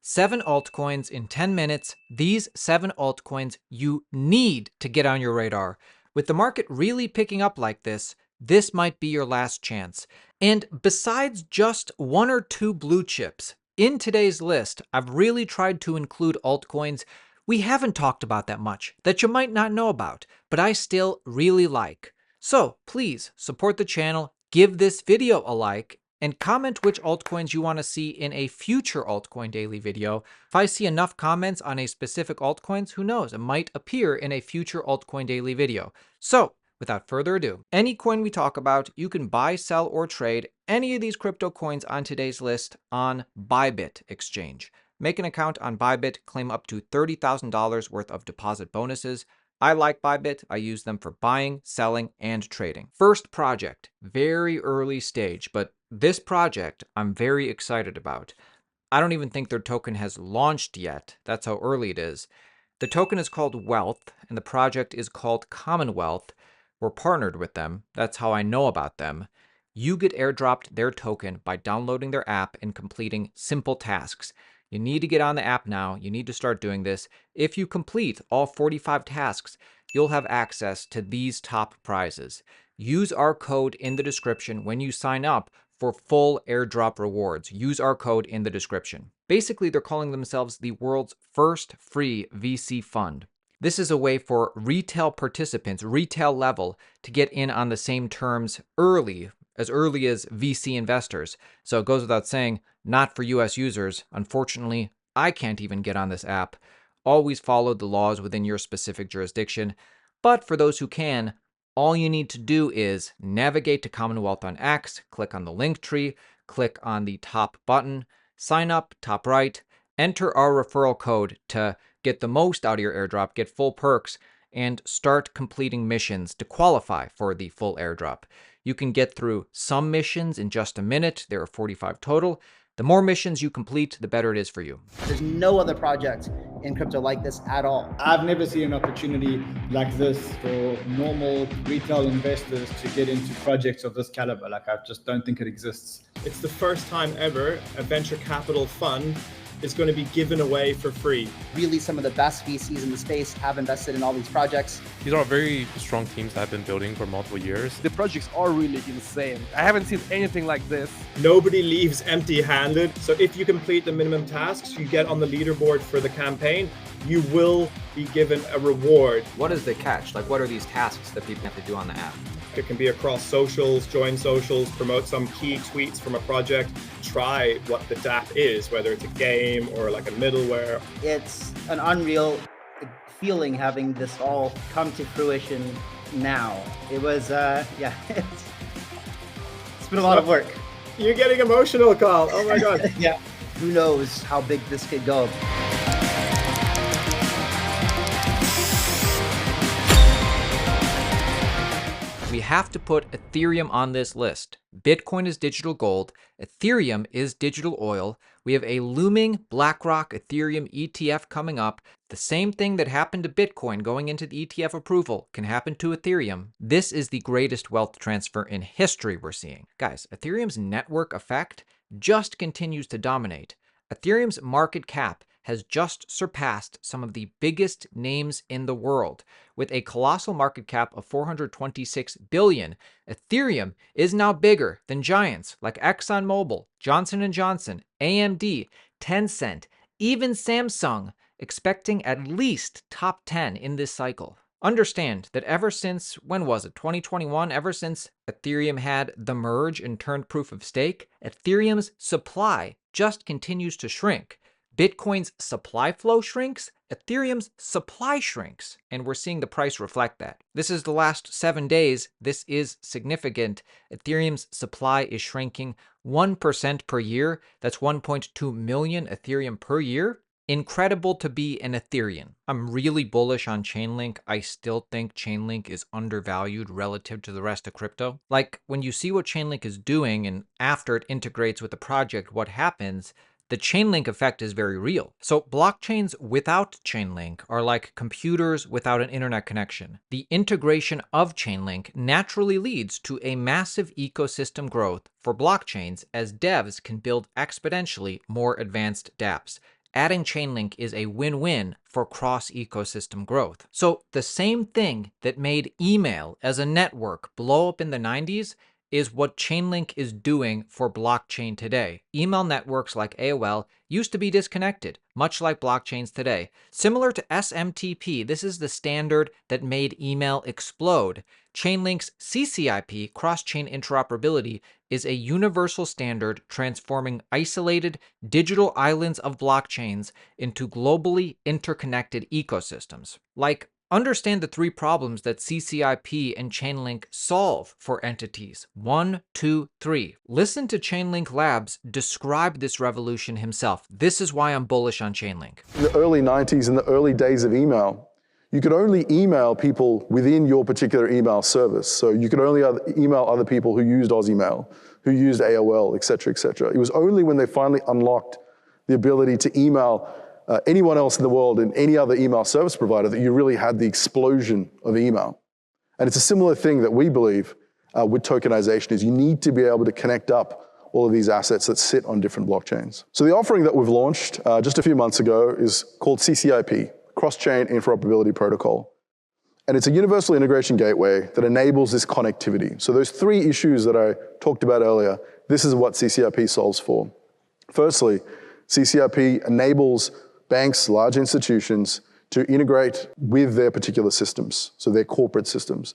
7 altcoins in 10 minutes. These 7 altcoins you need to get on your radar. With the market really picking up like this might be your last chance. And besides just 1 or 2 blue chips, in today's list, I've really tried to include altcoins we haven't talked about that much, that you might not know about, but I still really like. So please support the channel, give this video a like, and comment which altcoins you want to see in a future Altcoin Daily video. If I see enough comments on a specific altcoins, who knows, it might appear in a future Altcoin Daily video. So, without further ado, any coin we talk about, you can buy, sell, or trade any of these crypto coins on today's list on Bybit exchange. Make an account on Bybit, claim up to $30,000 worth of deposit bonuses. I like Bybit. I use them for buying, selling, and trading. First project, very early stage, but this project I'm very excited about. I don't even think their token has launched yet. That's how early it is. The token is called Wealth, and the project is called Commonwealth. We're partnered with them. That's how I know about them. You get airdropped their token by downloading their app and completing simple tasks. You need to get on the app now. You need to start doing this. If you complete all 45 tasks, you'll have access to these top prizes. Use our code in the description when you sign up for full airdrop rewards. Use our code in the description. Basically, they're calling themselves the world's first free VC fund. This is a way for retail participants, retail level, to get in on the same terms early as VC investors. So it goes without saying, not for US users. Unfortunately, I can't even get on this app. Always follow the laws within your specific jurisdiction. But for those who can, all you need to do is navigate to Commonwealth on X, click on the link tree, click on the top button, sign up, top right, enter our referral code to get the most out of your airdrop, get full perks, and start completing missions to qualify for the full airdrop. You can get through some missions in just a minute. There are 45 total. The more missions you complete, the better it is for you. There's no other project in crypto like this at all. I've never seen an opportunity like this for normal retail investors to get into projects of this caliber. Like, I just don't think it exists. It's the first time ever a venture capital fund is going to be given away for free. Really, some of the best VCs in the space have invested in all these projects. These are very strong teams that have been building for multiple years. The projects are really insane. I haven't seen anything like this. Nobody leaves empty-handed. So if you complete the minimum tasks, you get on the leaderboard for the campaign, you will be given a reward. What is the catch? Like, what are these tasks that people have to do on the app? It can be across socials, join socials, promote some key tweets from a project, try what the DApp is, whether it's a game or like a middleware. It's an unreal feeling having this all come to fruition now. It was, yeah, it's been a lot of work. You're getting emotional, Carl. Oh my God. Yeah. Who knows how big this could go. We have to put Ethereum on this list. Bitcoin is digital gold. Ethereum is digital oil. We have a looming BlackRock Ethereum ETF coming up. The same thing that happened to Bitcoin going into the ETF approval can happen to Ethereum. This is the greatest wealth transfer in history we're seeing. Guys, Ethereum's network effect just continues to dominate. Ethereum's market cap has just surpassed some of the biggest names in the world. With a colossal market cap of $426 billion, Ethereum is now bigger than giants like ExxonMobil, Johnson & Johnson, AMD, Tencent, even Samsung, expecting at least top 10 in this cycle. Understand that ever since, when was it, 2021, ever since Ethereum had the merge and turned proof of stake, Ethereum's supply just continues to shrink. Bitcoin's supply flow shrinks, Ethereum's supply shrinks, and we're seeing the price reflect that. This is the last 7 days. This is significant. Ethereum's supply is shrinking 1% per year. That's 1.2 million Ethereum per year. Incredible to be an Ethereum. I'm really bullish on Chainlink. I still think Chainlink is undervalued relative to the rest of crypto. Like, when you see what Chainlink is doing and after it integrates with the project, what happens, the Chainlink effect is very real. So blockchains without Chainlink are like computers without an internet connection. The integration of Chainlink naturally leads to a massive ecosystem growth for blockchains as devs can build exponentially more advanced dApps. adding Chainlink is a win-win for cross-ecosystem growth. So the same thing that made email as a network blow up in the 90s is what Chainlink is doing for blockchain today. Email networks like AOL used to be disconnected, much like blockchains today. Similar to SMTP, this is the standard that made email explode. Chainlink's CCIP, cross-chain interoperability, is a universal standard transforming isolated digital islands of blockchains into globally interconnected ecosystems. Like, understand the 3 problems that CCIP and Chainlink solve for entities. 1, 2, 3. Listen to Chainlink Labs describe this revolution himself. This is why I'm bullish on Chainlink. In the early 90s, in the early days of email, you could only email people within your particular email service. So you could only email other people who used AussieMail, who used AOL, et cetera, et cetera. It was only when they finally unlocked the ability to email anyone else in the world and any other email service provider that you really had the explosion of email. And it's a similar thing that we believe with tokenization is you need to be able to connect up all of these assets that sit on different blockchains. So the offering that we've launched just a few months ago is called CCIP, Cross-Chain Interoperability Protocol. And it's a universal integration gateway that enables this connectivity. So those 3 issues that I talked about earlier, this is what CCIP solves for. Firstly, CCIP enables banks, large institutions, to integrate with their particular systems, so their corporate systems.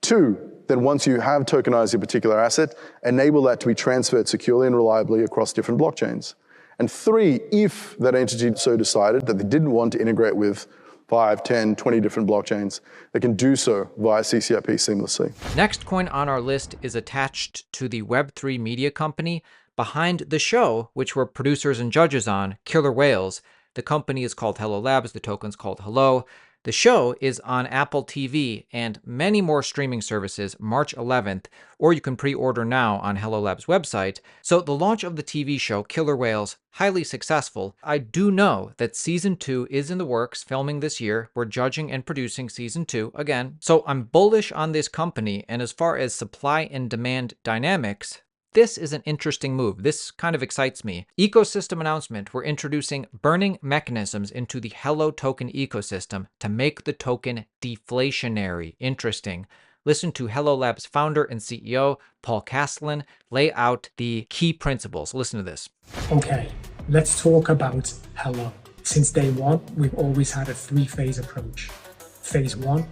2, then once you have tokenized your particular asset, enable that to be transferred securely and reliably across different blockchains. And 3, if that entity so decided that they didn't want to integrate with 5, 10, 20 different blockchains, they can do so via CCIP seamlessly. Next coin on our list is attached to the Web3 media company behind the show, which we're producers and judges on, Killer Whales. The company is called Hello Labs, the token's called Hello. The show is on Apple TV and many more streaming services March 11th, or you can pre-order now on Hello Labs' website. So the launch of the TV show, Killer Whales, highly successful. I do know that Season 2 is in the works, filming this year. We're judging and producing Season 2 again. So I'm bullish on this company, and as far as supply and demand dynamics, this is an interesting move. This kind of excites me. Ecosystem announcement. We're introducing burning mechanisms into the Hello token ecosystem to make the token deflationary. Interesting. Listen to Hello Labs founder and CEO, Paul Castellan, lay out the key principles. Listen to this. Okay, let's talk about Hello. Since day one, we've always had a 3-phase approach. Phase 1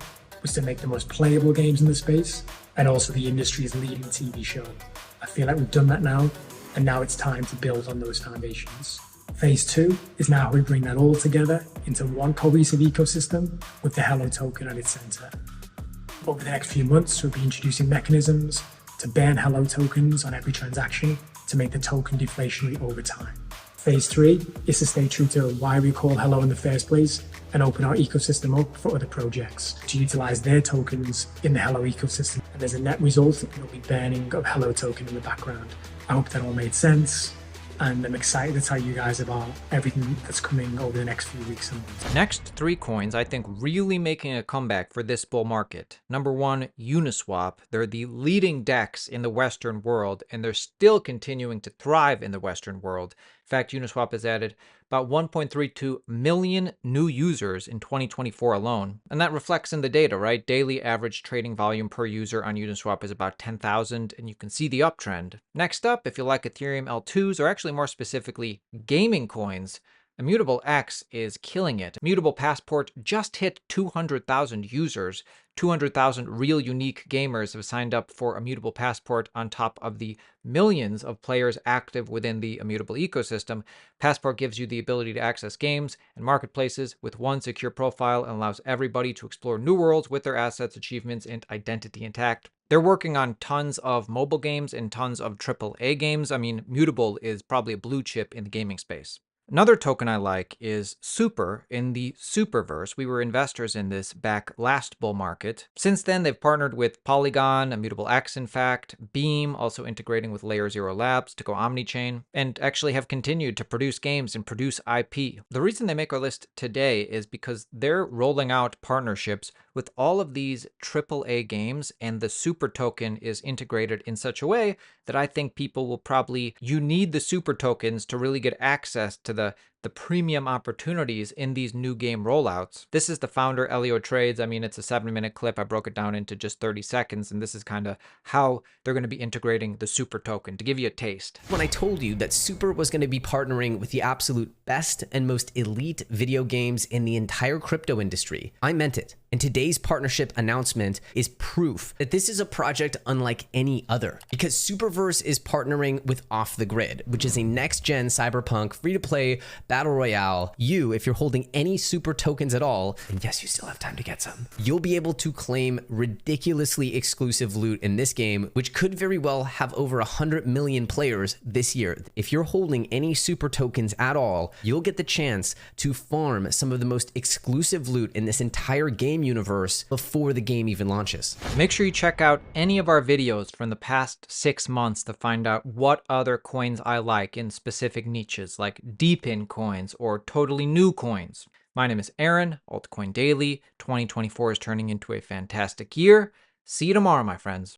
was to make the most playable games in the space, and also the industry's leading TV show. I feel like we've done that now, and now it's time to build on those foundations. Phase 2 is now how we bring that all together into one cohesive ecosystem with the Hello token at its center. Over the next few months, we'll be introducing mechanisms to ban Hello tokens on every transaction to make the token deflationary over time. Phase 3 is to stay true to why we call Hello in the first place and open our ecosystem up for other projects to utilize their tokens in the Hello ecosystem. And as a net result, there'll be banning of Hello token in the background. I hope that all made sense, and I'm excited to tell you guys about everything that's coming over the next few weeks and months. Next 3 coins I think really making a comeback for this bull market. Number 1, Uniswap. They're the leading DEX in the Western world, and they're still continuing to thrive in the Western world. In fact, Uniswap has added about 1.32 million new users in 2024 alone. And that reflects in the data, right? Daily average trading volume per user on Uniswap is about 10,000, and you can see the uptrend. Next up, if you like Ethereum L2s, or actually more specifically gaming coins, Immutable X is killing it. Immutable Passport just hit 200,000 users. 200,000 real unique gamers have signed up for Immutable Passport on top of the millions of players active within the Immutable ecosystem. Passport gives you the ability to access games and marketplaces with one secure profile and allows everybody to explore new worlds with their assets, achievements, and identity intact. They're working on tons of mobile games and tons of AAA games. I mean, Mutable is probably a blue chip in the gaming space. Another token I like is Super in the Superverse. We were investors in this back last bull market. Since then, they've partnered with Polygon, Immutable X, in fact, Beam, also integrating with Layer 0 Labs to go omnichain, and actually have continued to produce games and produce IP. The reason they make our list today is because they're rolling out partnerships with all of these AAA games, and the Super token is integrated in such a way that I think people will probably, you need the Super tokens to really get access to the the premium opportunities in these new game rollouts. This is the founder, Elio Trades. I mean, it's a 7-minute clip. I broke it down into just 30 seconds, and this is kind of how they're going to be integrating the Super token to give you a taste. When I told you that Super was going to be partnering with the absolute best and most elite video games in the entire crypto industry, I meant it. And today's partnership announcement is proof that this is a project unlike any other, because Superverse is partnering with Off the Grid, which is a next-gen cyberpunk free-to-play battle royale. You, if you're holding any Super tokens at all, and yes, you still have time to get some, you'll be able to claim ridiculously exclusive loot in this game, which could very well have over 100 million players this year. If you're holding any Super tokens at all, you'll get the chance to farm some of the most exclusive loot in this entire game universe before the game even launches. Make sure you check out any of our videos from the past 6 months to find out what other coins I like in specific niches like deep in coins or totally new coins. My name is Aaron, Altcoin Daily. 2024 is turning into a fantastic year. See you tomorrow, my friends.